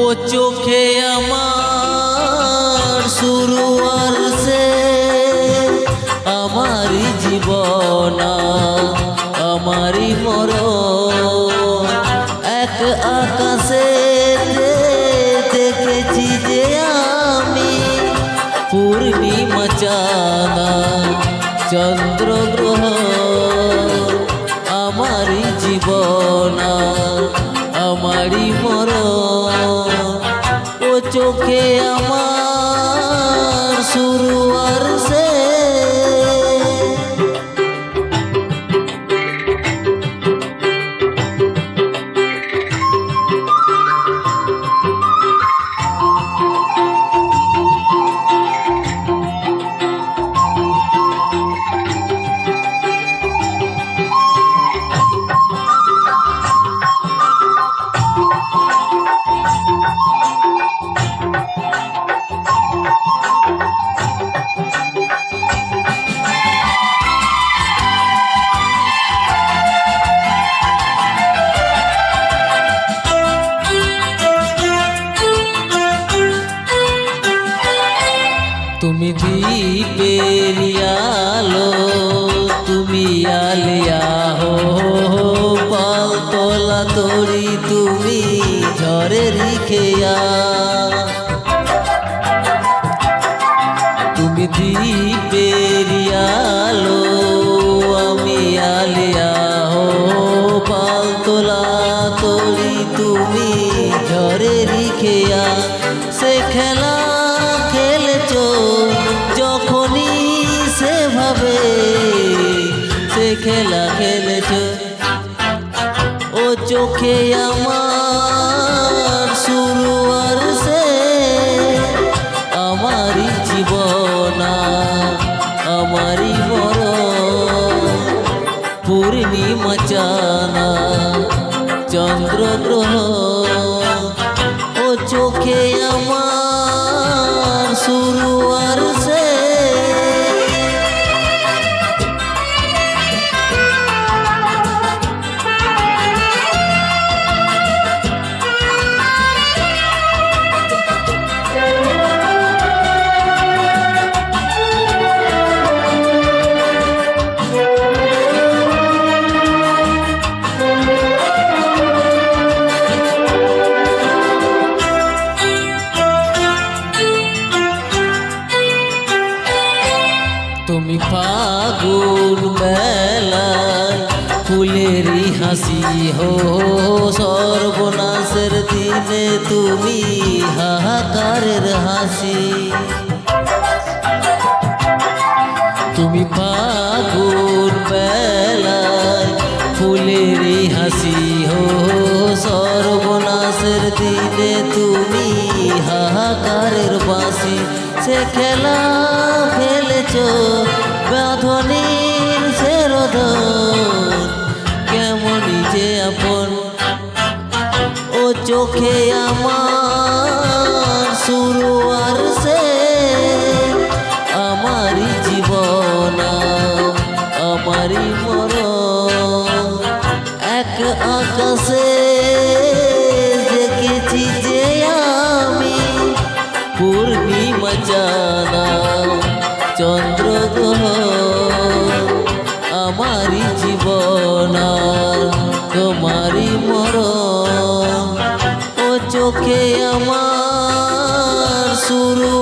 ও চোখে আমার শুরু আর শেষ, আমারই জীবন আমারই মরণ। এক আকাশে দেখেছি যে আমি পূর্ণিমা চাঁদা চন্দ্র গ্রহ, আমারই জীবন আমারই মরণ। ও চোখে আমার শুরু আর শেষ। তুমি দীপের আলো, তুমি আলিয়া হো পালতোলা তরি, তুমি ঝড়ের খেয়া। তুমি দীপের আলো, আমি আলিয়া হো পালতোলা তরি, তুমি ঝড়ের খেয়া। সে খেলা খেলেছো যখনই সেভাবে, সে খেলা খেলেছো। ও চোখে আমার শুরু আর শেষ, আমারই জীবন আমারই মরণ। পূর্ণিমা চাঁদা চন্দ্র গ্রহ, ও চোখে আমার শুরু আর শেষ। তুমি ফাগুন বেলায় ফুলেরই হাসি হো, সর্বনাশের দিনে তুমি হাহাকারের হাসি। তুমি ফাগুন বেলায় ফুলেরই হাসি হো, সর্বনাশের দিনে তুমি হাহাকারের বাঁশি। সে খেলা খেলেছো বাঁধনের সেরোধন, কেমনই যে আপন। ও চোখে আমার শুরু আর শেষ, আমারই জীবন আমারই মরণ। এক আকাশে দেখেছি যে আমি পূর্ণিমা চাঁদা চন্দ্র গ্রহ, আমারই জীবন তোমারই মরণ। ও চোখে আমার শুরু